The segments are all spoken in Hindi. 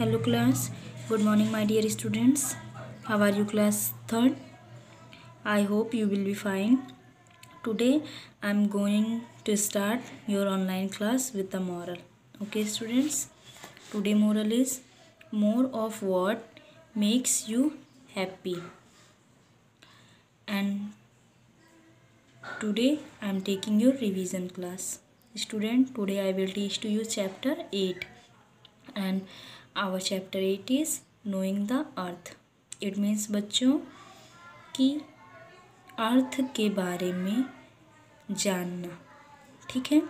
Hello class, good morning my dear students. How are you class 3rd? I hope you will be fine. Today I am going to start your online class with the moral. Okay students, today moral is more of what makes you happy. And today I am taking your revision class. Student, today I will teach to you chapter 8. And our chapter 8 is knowing the earth. It means बच्चों कि अर्थ के बारे में जानना, ठीक है।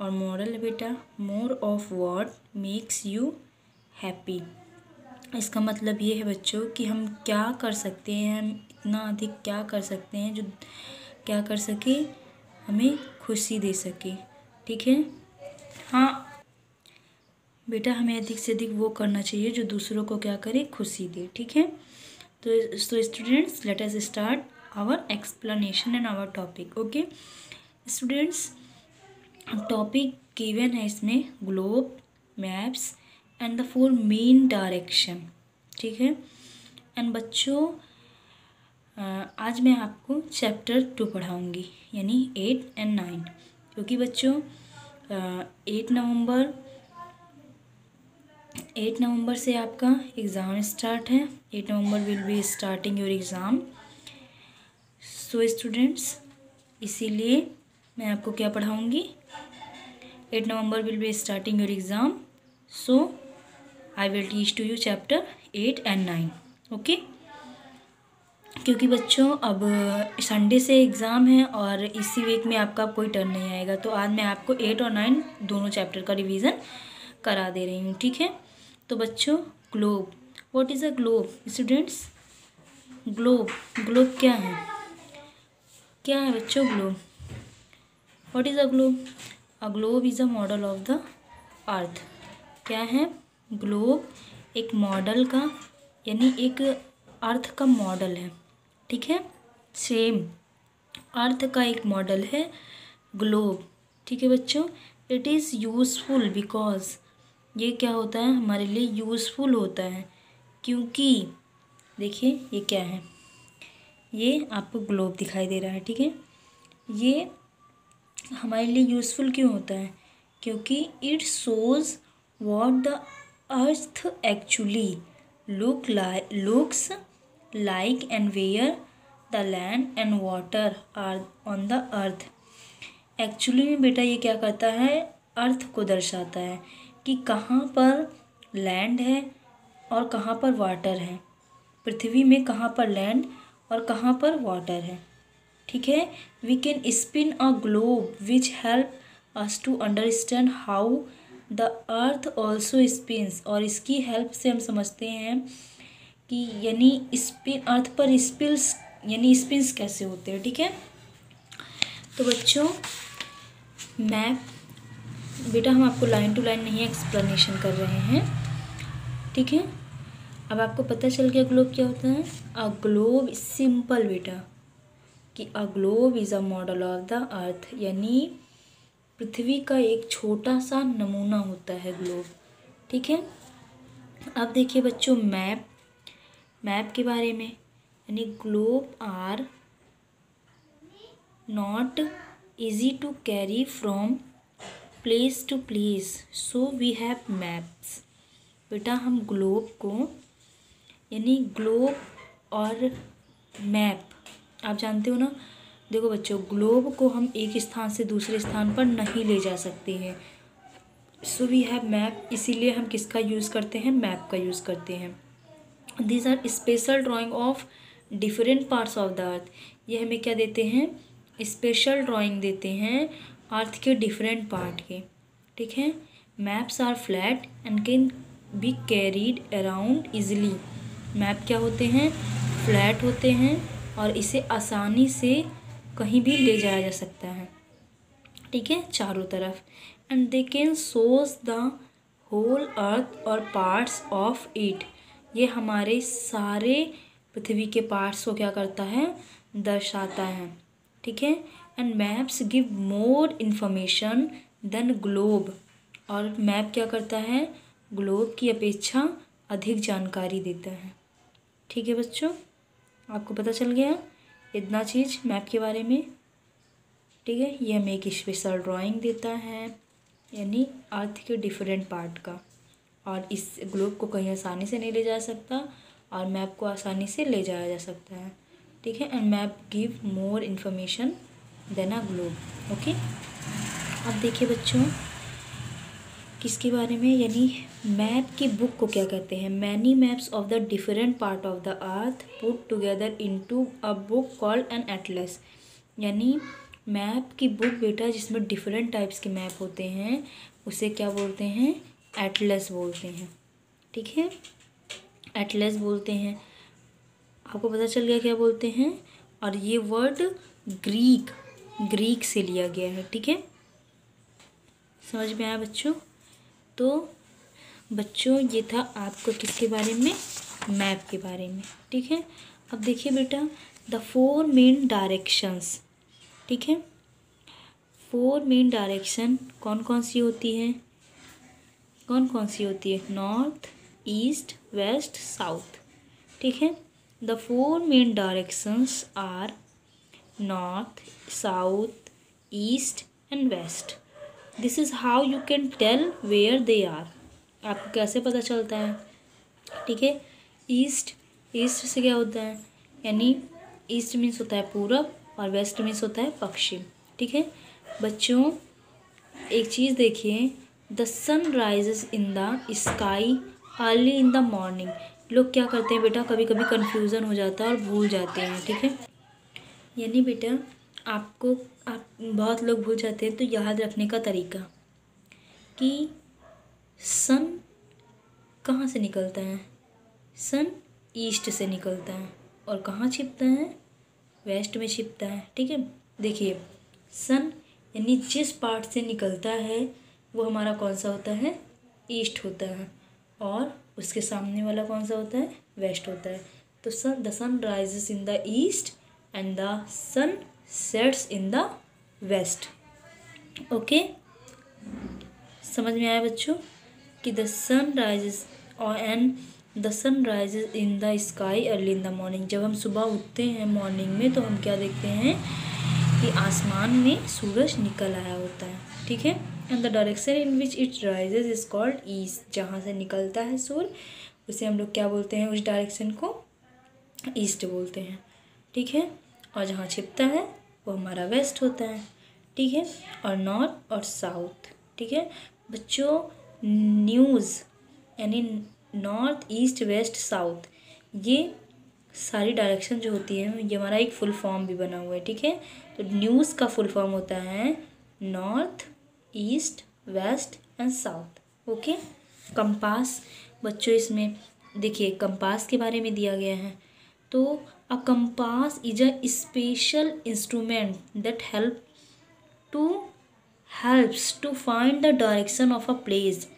और मॉरल बेटा more of what makes you happy. इसका मतलब ये है बच्चों कि हम क्या कर सकते हैं, हम इतना अधिक क्या कर सकते हैं जो क्या कर सके, हमें खुशी दे सके, ठीक है। हाँ बेटा, हमें अधिक से अधिक वो करना चाहिए जो दूसरों को क्या करे, खुशी दे, ठीक है। तो students let us start our explanation and our topic. Okay students, topic given है इसमें globe, maps and the 4 main direction, ठीक है। एंड बच्चों आज मैं आपको चैप्टर 2 पढ़ाऊँगी, यानी 8 and 9, क्योंकि बच्चों 8 नवंबर से आपका एग्ज़ाम स्टार्ट है। 8 November will be starting your exam. So students, इसीलिए मैं आपको क्या पढ़ाऊँगी, 8 November will be starting your exam, so I will teach to you chapter 8 and 9। Okay, क्योंकि बच्चों अब संडे से एग्ज़ाम है और इसी वीक में आपका कोई टर्न नहीं आएगा, तो आज मैं आपको 8 और 9 दोनों चैप्टर का रिवीजन करा दे रही हूँ, ठीक है। तो बच्चों globe, what is a globe students? Globe क्या है? क्या है बच्चों globe? What is a globe? A globe is a model of the अर्थ। क्या है? ग्लोब एक मॉडल का, यानी एक अर्थ का मॉडल है, ठीक है। सेम अर्थ का एक मॉडल है ग्लोब, ठीक है बच्चों। इट इज़ यूज़फुल बिकॉज, ये क्या होता है, हमारे लिए यूज़फुल होता है, क्योंकि देखिए ये क्या है, ये आपको ग्लोब दिखाई दे रहा है, ठीक है। ये हमारे लिए यूज़फुल क्यों होता है? क्योंकि it shows what the earth actually looks like and where the land and water are on the earth. Actually में बेटा ये क्या करता है, अर्थ को दर्शाता है कि कहाँ पर लैंड है और कहाँ पर वाटर है, पृथ्वी में कहाँ पर लैंड और कहाँ पर वाटर है, ठीक है। We can spin a globe which help us to understand how the earth also spins. और इसकी हेल्प से हम समझते हैं कि यानी स्पिन, अर्थ पर स्पिल्स यानी स्पिन्स कैसे होते हैं, ठीक है। तो बच्चों मैप बेटा हम आपको लाइन टू लाइन नहीं एक्सप्लेनेशन कर रहे हैं, ठीक है। अब आपको पता चल गया ग्लोब क्या होता है। अ ग्लोब सिंपल बेटा कि अ globe is a model of the अर्थ, यानी पृथ्वी का एक छोटा सा नमूना होता है ग्लोब, ठीक है। अब देखिए बच्चों मैप के बारे में, यानी globe are not easy to carry from place to place, so we have maps. बेटा हम ग्लोब को, यानी ग्लोब और मैप आप जानते हो ना। देखो बच्चों, ग्लोब को हम एक स्थान से दूसरे स्थान पर नहीं ले जा सकते हैं, सो वी हैव मैप। इसीलिए हम किसका यूज़ करते हैं, मैप का यूज़ करते हैं। These are special drawing of different parts of the earth. ये हमें क्या देते हैं, स्पेशल ड्राइंग देते हैं अर्थ के डिफरेंट पार्ट के, ठीक है। Maps are flat and can be carried around easily. Map क्या होते हैं, फ्लैट होते हैं और इसे आसानी से कहीं भी ले जाया जा सकता है, ठीक है, चारों तरफ। And they can shows the whole earth और पार्ट्स ऑफ इट। ये हमारे सारे पृथ्वी के पार्ट्स को क्या करता है, दर्शाता है, ठीक है। And maps give more information than globe. और मैप क्या करता है, ग्लोब की अपेक्षा अधिक जानकारी देता है। ठीक है बच्चों, आपको पता चल गया इतना चीज़ मैप के बारे में। ठीक है, ये हमें एक स्पेशल ड्राइंग देता है, यानी अर्थ के डिफरेंट पार्ट का, और इस ग्लोब को कहीं आसानी से नहीं ले जा सकता और मैप को आसानी से ले जाया जा सकता है। ठीक है, and map give more information than a globe. Okay, अब देखिए बच्चों किसके बारे में, यानी मैप की बुक को क्या कहते हैं। Many maps of the different part of the earth put together into a book called an Atlas. यानी मैप की बुक बेटा जिसमें डिफरेंट टाइप्स के मैप होते हैं उसे क्या बोलते हैं, एटलस बोलते हैं। ठीक है, एटलस बोलते हैं। आपको पता चल गया क्या बोलते हैं। और ये वर्ड ग्रीक से लिया गया है। ठीक है, समझ में आया बच्चों। तो बच्चों ये था आपको किसके बारे में, मैप के बारे में। ठीक है, अब देखिए बेटा द 4 मेन डायरेक्शंस। ठीक है, 4 मेन डायरेक्शन कौन कौन सी होती है, नॉर्थ, ईस्ट, वेस्ट, साउथ। ठीक है, the 4 main directions are north, south, east and west. This is how you can tell where they are. आपको कैसे पता चलता है। ठीक है, ईस्ट से क्या होता है, यानी ईस्ट मीन्स होता है पूरब और वेस्ट मीन्स होता है पश्चिम। ठीक है बच्चों, एक चीज़ देखिए, the sun rises in the sky early in the morning. लोग क्या करते हैं बेटा, कभी कभी कन्फ्यूज़न हो जाता है और भूल जाते हैं। ठीक है, यानी बेटा आप बहुत लोग भूल जाते हैं, तो याद रखने का तरीका कि सन कहाँ से निकलता है, सन ईस्ट से निकलता है और कहाँ छिपता है, वेस्ट में छिपता है। ठीक है, देखिए सन यानी जिस पार्ट से निकलता है वो हमारा कौन सा होता है, ईस्ट होता है, और उसके सामने वाला कौन सा होता है, वेस्ट होता है। तो the sun rises in the east and the sun sets in the west. Okay, समझ में आया बच्चों कि the sun rises in the sky early in the morning. जब हम सुबह उठते हैं मॉर्निंग में तो हम क्या देखते हैं कि आसमान में सूरज निकल आया होता है। ठीक है, and the direction in which it rises is called east. जहाँ से निकलता है सूर्य उसे हम लोग क्या बोलते हैं, उस डायरेक्शन को ईस्ट बोलते हैं। ठीक है, और जहाँ छिपता है वो हमारा वेस्ट होता है। ठीक है, और नॉर्थ और साउथ। ठीक है बच्चों, न्यूज़ यानी नॉर्थ, ईस्ट, वेस्ट, साउथ, ये सारी डायरेक्शन जो होती है ये हमारा एक फुल फॉर्म भी बना हुआ है। ठीक है, तो न्यूज़ का फुल फॉर्म होता है north, east, west and south. Okay, compass बच्चों, इसमें देखिए कंपास के बारे में दिया गया है। तो a compass is a special instrument that helps to find the direction of a place.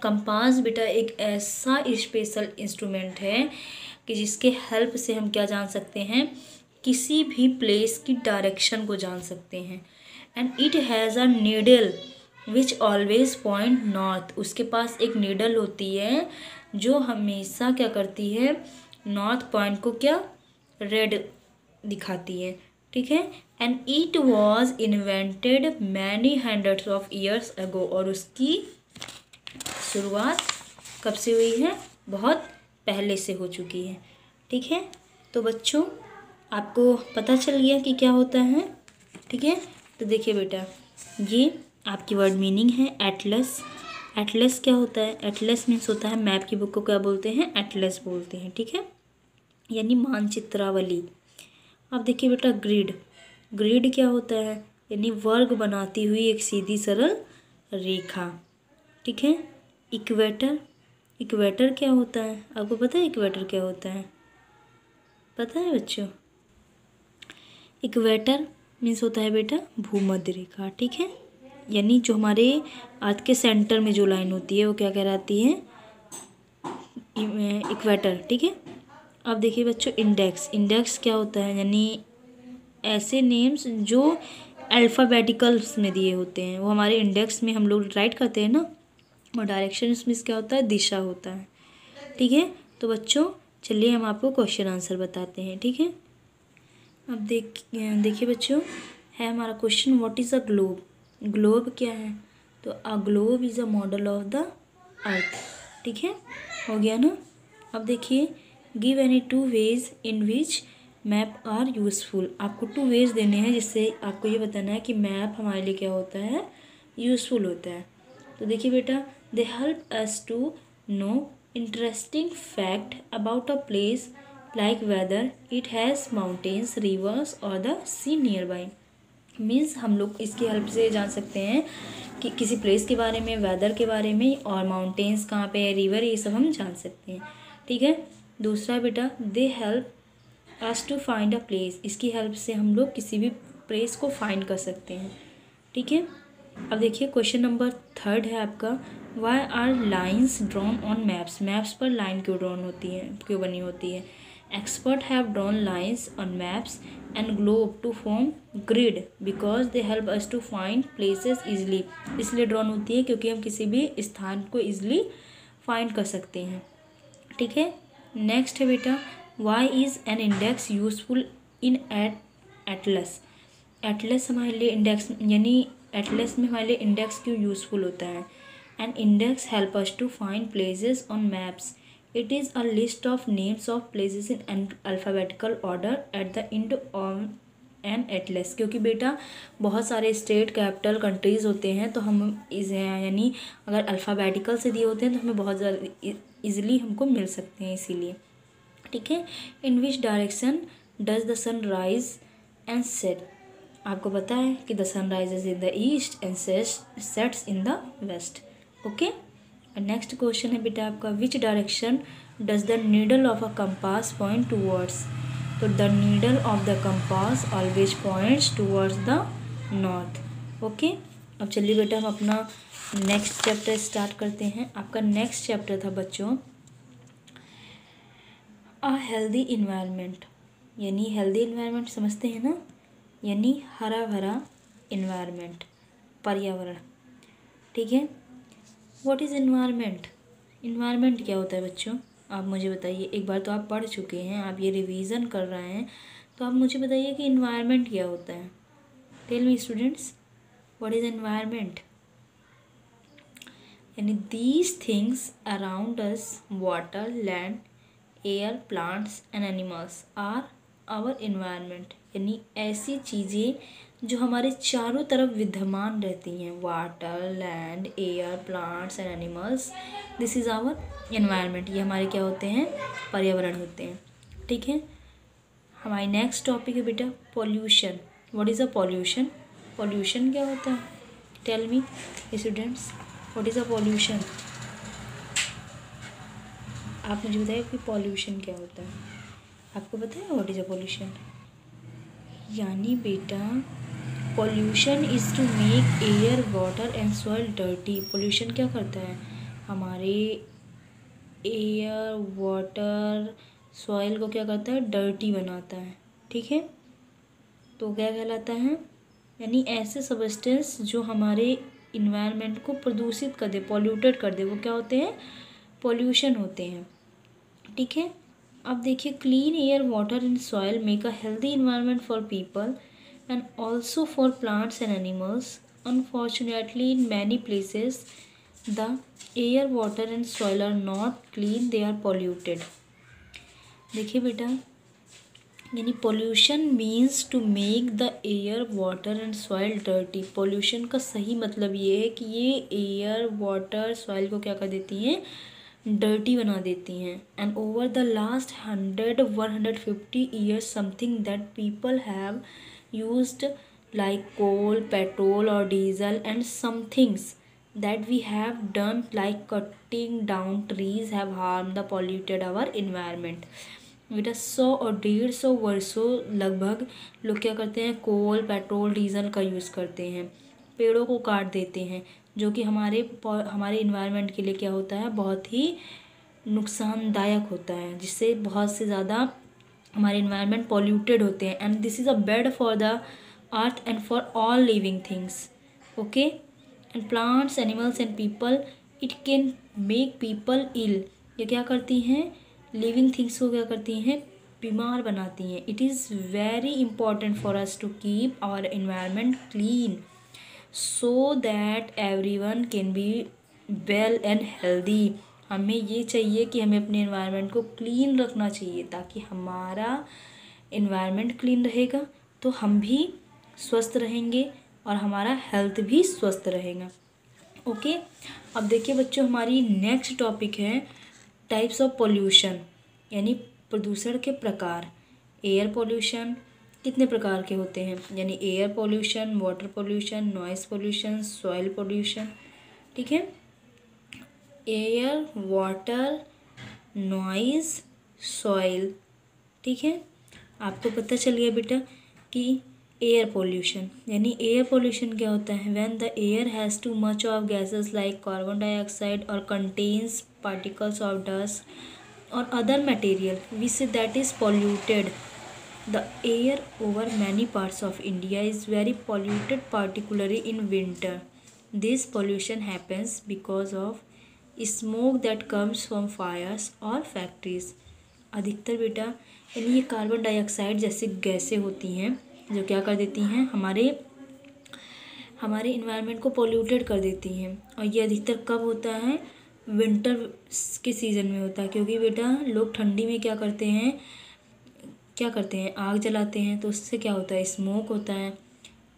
Compass बेटा एक ऐसा स्पेशल इंस्ट्रूमेंट है कि जिसके हेल्प से हम क्या जान सकते हैं, किसी भी प्लेस की डायरेक्शन को जान सकते हैं। And it has a needle which always point north. उसके पास एक नीडल होती है जो हमेशा क्या करती है, नॉर्थ पॉइंट को क्या, रेड दिखाती है। ठीक है, and it was invented many hundreds of years ago. और उसकी शुरुआत कब से हुई है, बहुत पहले से हो चुकी है। ठीक है, तो बच्चों आपको पता चल गया कि क्या होता है। ठीक है, तो देखिए बेटा ये आपकी वर्ड मीनिंग है एटलस। एटलस क्या होता है, एटलस मीन्स होता है मैप की बुक को क्या बोलते हैं, एटलस बोलते हैं। ठीक है, यानी मानचित्रावली। अब देखिए बेटा ग्रिड क्या होता है, यानी वर्ग बनाती हुई एक सीधी सरल रेखा। ठीक है, इक्वेटर क्या होता है, आपको पता है इक्वेटर क्या होता है, पता है बच्चों, इक्वेटर मीन्स होता है बेटा भूमध्य रेखा। ठीक है, यानी जो हमारे अर्थ के सेंटर में जो लाइन होती है वो क्या कहलाती है, इक्वेटर। ठीक है, अब देखिए बच्चों इंडेक्स क्या होता है, यानी ऐसे नेम्स जो अल्फ़ाबेटिकल्स में दिए होते हैं वो हमारे इंडेक्स में हम लोग राइट करते हैं ना, और डायरेक्शन इसमें क्या होता है, दिशा होता है। ठीक है, तो बच्चों चलिए हम आपको क्वेश्चन आंसर बताते हैं। ठीक है, अब देखिए बच्चों, है हमारा question, what is a globe. Globe क्या है, तो a globe is a model of the earth. ठीक है, हो गया ना। अब देखिए, give any 2 ways in which map are useful. आपको 2 वेज देने हैं जिससे आपको ये बताना है कि मैप हमारे लिए क्या होता है, यूज़फुल होता है। तो देखिए बेटा, they help us to know interesting fact about a place like whether it has mountains, rivers और the sea nearby. Means हम लोग इसकी हेल्प से जान सकते हैं कि किसी प्लेस के बारे में, वेदर के बारे में, और माउंटेन्स कहाँ पे है, रिवर, ये सब हम जान सकते हैं। ठीक है, दूसरा बेटा, they help us to find a place. इसकी हेल्प से हम लोग किसी भी प्लेस को फाइंड कर सकते हैं। ठीक है, अब देखिए क्वेश्चन नंबर 3 है आपका, why are lines drawn on maps. Maps पर लाइन क्यों ड्रॉन होती है, क्यों बनी होती है। Expert have drawn lines on maps and globe to form grid because they help us to find places easily. इसलिए ड्रॉन होती है क्योंकि हम किसी भी स्थान को ईजिली फाइंड कर सकते हैं। ठीक है, नेक्स्ट है बेटा, why is an index useful in atlas. Atlas हमारे लिए इंडेक्स, यानी एटलस में हमारे लिए इंडेक्स क्यों यूज़फुल होता है। An index help us to find places on maps. It is a list of names of places in alphabetical order at the end of an atlas. क्योंकि बेटा बहुत सारे स्टेट, कैपिटल, कंट्रीज़ होते हैं, तो हम इस यानी अगर अल्फ़ाबेटिकल से दिए होते हैं तो हमें बहुत ज़्यादा ईजिली हमको मिल सकते हैं, इसीलिए। ठीक है, in which direction does the sun rise and set. आपको पता है कि the sun rises in the east and sets in the west. Okay, next question है बेटा आपका, which direction does the needle of a compass point towards. तो the needle of the compass always points towards the north. Okay, अब चलिए बेटा हम अपना नेक्स्ट चैप्टर स्टार्ट करते हैं। आपका नेक्स्ट चैप्टर था बच्चों अ हेल्दी इन्वायरमेंट। यानी हेल्दी इन्वायरमेंट समझते हैं ना, यानी हरा भरा इन्वायरमेंट, पर्यावरण। ठीक है, व्हाट इज़ इन्वायरमेंट। इन्वायरमेंट क्या होता है बच्चों, आप मुझे बताइए। एक बार तो आप पढ़ चुके हैं, आप ये रिवीजन कर रहे हैं, तो आप मुझे बताइए कि इन्वायरमेंट क्या होता है। Tell me students, what is environment. यानी these things around us, water, land, air, plants and animals are our environment. यानी ऐसी चीज़ें जो हमारे चारों तरफ विद्यमान रहती हैं, water, land, air, plants and animals, this is our environment. ये हमारे क्या होते हैं, पर्यावरण होते हैं। ठीक है, हमारी नेक्स्ट टॉपिक है बेटा pollution. What is a pollution. Pollution क्या होता है, tell me students, what is a pollution. आप मुझे बताइए कि पॉल्यूशन क्या होता है। आपको पता है व्हाट इज़ अ पॉल्यूशन। यानी बेटा pollution is to make air, water and soil dirty. Pollution क्या करता है, हमारे एयर, वाटर, सॉइल को क्या करता है, डर्टी बनाता है। ठीक है, तो क्या कहलाता है, यानी ऐसे सबस्टेंस जो हमारे इन्वायरमेंट को प्रदूषित कर दे, पॉल्यूटेड कर दे, वो क्या होते हैं, पॉल्यूशन होते हैं। ठीक है, अब देखिए clean air, water and soil make a healthy environment for people and also for plants and animals. Unfortunately in many places the air, water and soil are not clean, they are polluted. देखिए बेटा, यानी pollution means to make the air, water and soil dirty. Pollution का सही मतलब ये है कि ये एयर, वाटर, सॉइल को क्या कर देती हैं, डर्टी बना देती हैं। And over the last 150 years something that people have used like coal, petrol और diesel and some things that we have done like cutting down trees have harm the polluted our environment. बेटा 100 और 150 वर्षों लगभग लोग क्या करते हैं, कोल, पेट्रोल, डीजल का यूज़ करते हैं, पेड़ों को काट देते हैं, जो कि हमारे इन्वायरमेंट के लिए क्या होता है, बहुत ही नुकसानदायक होता है, जिससे बहुत से ज़्यादा हमारे इन्वायरमेंट पॉल्यूटेड होते हैं। And this is a bad for the earth and for all living things. Okay, and plants, animals and people it can make people ill. ये क्या करती हैं, लिविंग थिंग्स को क्या करती हैं, बीमार बनाती हैं। It is very important for us to keep our environment clean so that everyone can be well and healthy. हमें ये चाहिए कि हमें अपने एनवायरनमेंट को क्लीन रखना चाहिए, ताकि हमारा एनवायरनमेंट क्लीन रहेगा तो हम भी स्वस्थ रहेंगे और हमारा हेल्थ भी स्वस्थ रहेगा। ओके, अब देखिए बच्चों, हमारी नेक्स्ट टॉपिक है टाइप्स ऑफ पोल्यूशन, यानी प्रदूषण के प्रकार। एयर पोल्यूशन कितने प्रकार के होते हैं, यानी air pollution, water pollution, noise pollution, soil pollution. ठीक है, एयर, वाटर, नॉइज़, सॉइल। ठीक है, आपको पता चल गया बेटा कि एयर पोल्यूशन, यानी एयर पोल्यूशन क्या होता है, when the air has too much of gases like carbon dioxide और कंटेन्स पार्टिकल्स ऑफ डस्ट और other material which that is polluted. The air over many parts of India is very polluted, particularly in winter. This pollution happens because of smoke that comes from fires or factories. अधिकतर बेटा यानी ये कार्बन डाइऑक्साइड जैसी गैसें होती हैं जो क्या कर देती हैं, हमारे इन्वायरमेंट को पोल्यूटेड कर देती हैं। और ये अधिकतर कब होता है, विंटर के सीज़न में होता है, क्योंकि बेटा लोग ठंडी में क्या करते हैं, आग जलाते हैं, तो उससे क्या होता है, स्मोक होता है।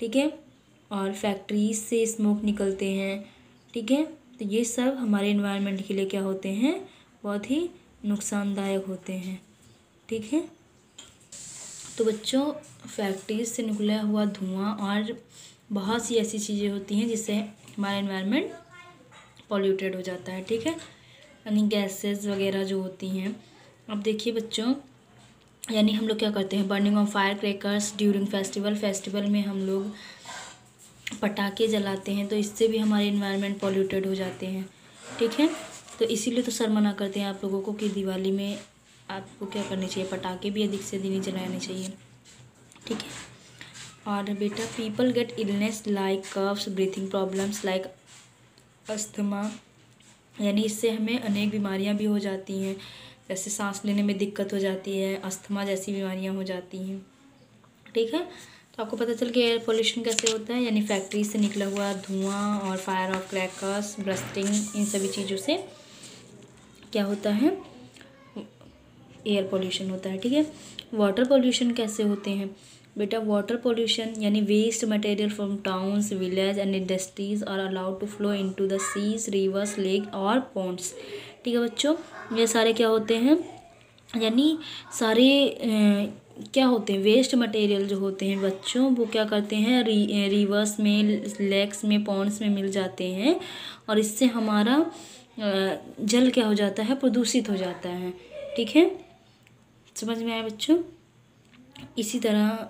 ठीक है, और फैक्ट्रीज से स्मोक निकलते हैं। ठीक है, तो ये सब हमारे इन्वायरमेंट के लिए क्या होते हैं, बहुत ही नुकसानदायक होते हैं। ठीक है, तो बच्चों फैक्ट्रीज से निकला हुआ धुआं और बहुत सी ऐसी चीज़ें होती हैं जिससे हमारा इन्वायरमेंट पॉल्यूटेड हो जाता है। ठीक है, यानी गैसेस वगैरह जो होती हैं। अब देखिए बच्चों, यानी हम लोग क्या करते हैं, burning of fire crackers during festival में हम लोग पटाखे जलाते हैं, तो इससे भी हमारे इन्वायरमेंट पॉल्यूटेड हो जाते हैं। ठीक है, तो इसीलिए तो सर मना करते हैं आप लोगों को कि दिवाली में आपको क्या करनी चाहिए, पटाखे भी अधिक से अधिक नहीं जलाने चाहिए। ठीक है, और बेटा people get illness like coughs, breathing problems like asthma, यानी इससे हमें अनेक बीमारियां भी हो जाती हैं, जैसे सांस लेने में दिक्कत हो जाती है, अस्थमा जैसी बीमारियां हो जाती हैं। ठीक है, तो आपको पता चल गया एयर पोल्यूशन कैसे होता है, यानी फैक्ट्री से निकला हुआ धुआं और फायर ऑफ क्रैकर्स, ब्रस्टिंग, इन सभी चीज़ों से क्या होता है, एयर पोल्यूशन होता है। ठीक है, वाटर पोल्यूशन कैसे होते हैं बेटा, वाटर पोल्यूशन यानी waste material from towns, village and industries are allowed to flow into the seas, rivers, lake और पॉन्ड्स। ठीक है बच्चों, ये सारे क्या होते हैं, यानी सारे क्या होते हैं, वेस्ट मटेरियल जो होते हैं बच्चों, वो क्या करते हैं, रिवर्स में, लेक्स में, पॉन्ड्स में मिल जाते हैं, और इससे हमारा जल क्या हो जाता है, प्रदूषित हो जाता है। ठीक है, समझ में आया बच्चों। इसी तरह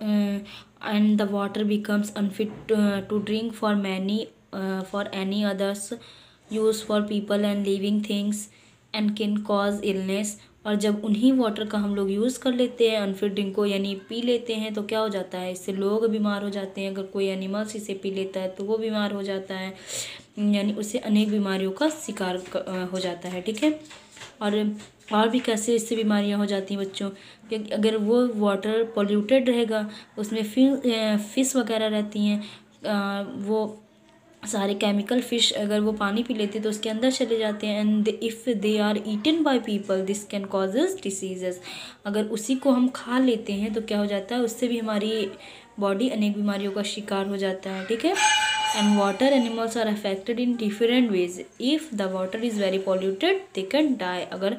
and the water becomes unfit to drink for any others use for people and living things and can cause illness. और जब उन्हीं वाटर का हम लोग यूज़ कर लेते हैं अनफिट ड्रिंक को, यानी पी लेते हैं, तो क्या हो जाता है, इससे लोग बीमार हो जाते हैं। अगर कोई एनिमल्स इसे पी लेता है तो वो बीमार हो जाता है, यानी उससे अनेक बीमारियों का शिकार हो जाता है। ठीक है, और भी कैसे इससे बीमारियां हो जाती हैं बच्चों, क्योंकि अगर वो वाटर पोल्यूटेड रहेगा, उसमें फिश वगैरह रहती हैं, वो सारे केमिकल फिश अगर वो पानी पी लेती है तो उसके अंदर चले जाते हैं, and if they are eaten by people this can causes diseases. अगर उसी को हम खा लेते हैं तो क्या हो जाता है, उससे भी हमारी बॉडी अनेक बीमारियों का शिकार हो जाता है। ठीक है, and water animals are affected in different ways, if the water is very polluted they can die. अगर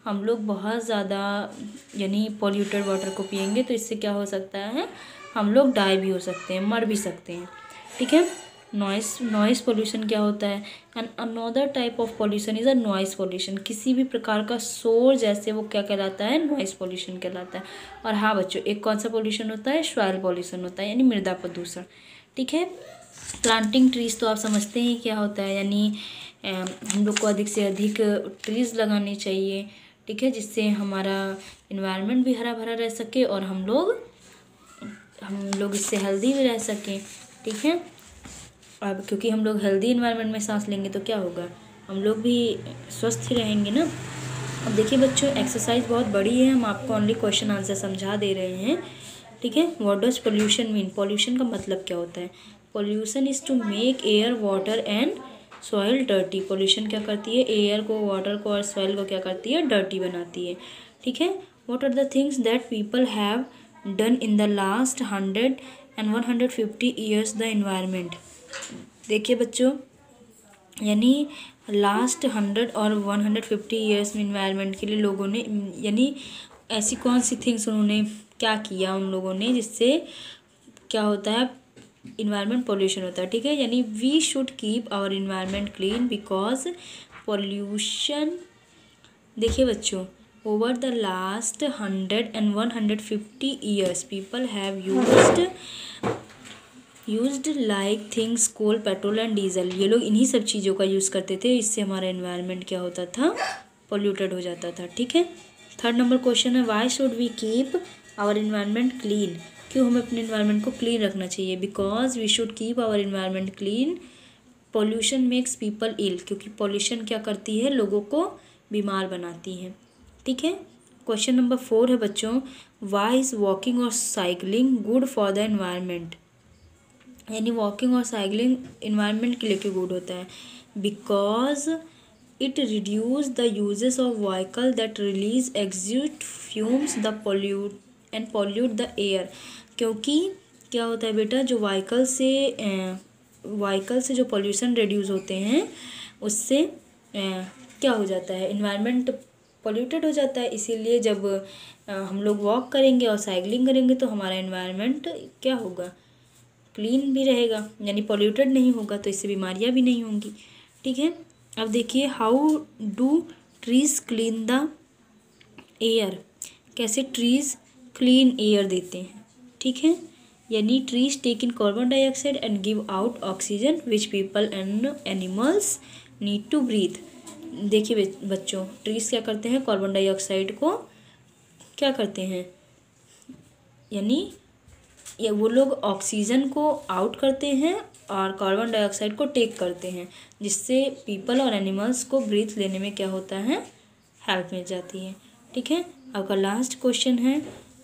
हम लोग बहुत ज़्यादा यानी पॉल्यूटेड वाटर को पियेंगे तो इससे क्या हो सकता है, हम लोग डाई भी हो सकते हैं, मर भी सकते हैं। ठीक है, नॉइस पोल्यूशन क्या होता है, and another type of pollution is a noise pollution. किसी भी प्रकार का शोर जैसे वो क्या कहलाता है, नॉइस पोल्यूशन कहलाता है। और हाँ बच्चों, एक कौन सा पोल्यूशन होता है, सॉइल पोल्यूशन होता है, यानी मृदा प्रदूषण। ठीक है, प्लांटिंग ट्रीज तो आप समझते हैं क्या होता है, यानी हम लोग को अधिक से अधिक ट्रीज़ लगाने चाहिए। ठीक है, जिससे हमारा इन्वायरमेंट भी हरा भरा रह सके और हम लोग इससे हेल्दी भी रह सकें। ठीक है, अब क्योंकि हम लोग हेल्दी इन्वायरमेंट में सांस लेंगे तो क्या होगा, हम लोग भी स्वस्थ ही रहेंगे ना। अब देखिए बच्चों, एक्सरसाइज बहुत बड़ी है, हम आपको ओनली क्वेश्चन आंसर समझा दे रहे हैं, ठीक है। What does pollution mean? Pollution का मतलब क्या होता है? Pollution is to make air, water and soil dirty. Pollution क्या करती है? एयर को, वाटर को और सॉइल को क्या करती है? डर्टी बनाती है, ठीक है। What are the things that people have done in the last 100 and 150 years the environment? देखिए बच्चों, यानी लास्ट 100 और 150 ईयर्स में इन्वायरमेंट के लिए लोगों ने, यानी ऐसी कौन सी थिंग्स उन्होंने क्या किया उन लोगों ने जिससे क्या होता है? इन्वायरमेंट पोल्यूशन होता है, ठीक है। यानी we should keep our environment clean because pollution, देखिए बच्चों, over the last 100 and 150 years people have used like things coal, petrol and diesel. ये लोग इन्हीं सब चीज़ों का यूज़ करते थे, इससे हमारा एनवायरनमेंट क्या होता था? पोल्यूटेड हो जाता था, ठीक है। थर्ड नंबर क्वेश्चन है, why should we keep our environment clean? क्यों हमें अपने इन्वायरमेंट को क्लीन रखना चाहिए? Because we should keep our environment clean, pollution makes people ill, क्योंकि पोल्यूशन क्या करती है? लोगों को बीमार बनाती है, ठीक है। क्वेश्चन नंबर 4 है बच्चों, वाई इज़ वॉकिंग और cycling good for the environment? यानी वॉकिंग और साइकिलिंग इन्वायरमेंट के लिए क्यों गुड होता है? Because it reduce the uses of vehicle that release exhaust fumes the pollute the air. क्योंकि क्या होता है बेटा, जो व्हीकल से जो पोल्यूशन रिड्यूस होते हैं उससे क्या हो जाता है? इन्वायरमेंट पोल्यूटेड हो जाता है। इसीलिए जब हम लोग वॉक करेंगे और साइकिलिंग करेंगे तो हमारा इन्वायरमेंट क्या होगा? क्लीन भी रहेगा, यानी पोल्यूटेड नहीं होगा, तो इससे बीमारियां भी नहीं होंगी, ठीक है। अब देखिए, how do trees clean the air? कैसे ट्रीज क्लीन एयर देते हैं, ठीक है। यानी trees take in carbon dioxide and give out oxygen which people and animals need to breathe. देखिए बच्चों, ट्रीज क्या करते हैं? कार्बन डाइऑक्साइड को क्या करते हैं? यानी या वो लोग ऑक्सीजन को आउट करते हैं और कार्बन डाइऑक्साइड को टेक करते हैं, जिससे पीपल और एनिमल्स को ब्रीथ लेने में क्या होता है? हेल्प मिल जाती है, ठीक है। आपका लास्ट क्वेश्चन है,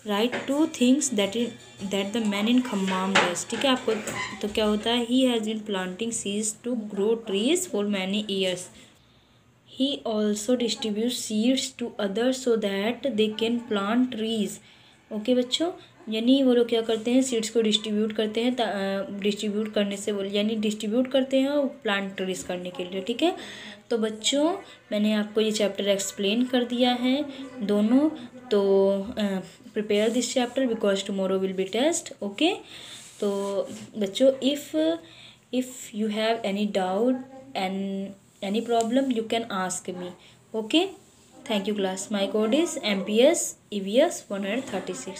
write 2 things that the man in Khammam does, ठीक है। आपको तो क्या होता है? He has been planting seeds to grow trees for many years. He also distribute seeds to others so that they can plant trees. Okay बच्चों, यानी वो लोग क्या करते हैं? सीड्स को डिस्ट्रीब्यूट करते हैं, डिस्ट्रीब्यूट करने से वो यानी डिस्ट्रीब्यूट करते हैं और प्लांट ट्रीज करने के लिए, ठीक है। तो बच्चों, मैंने आपको ये चैप्टर एक्सप्लेन कर दिया है दोनों, तो prepare this chapter because tomorrow will be test, okay. तो बच्चों, if you have any doubt and any problem you can ask me, okay. Thank you class. My code is MPS EVS 136.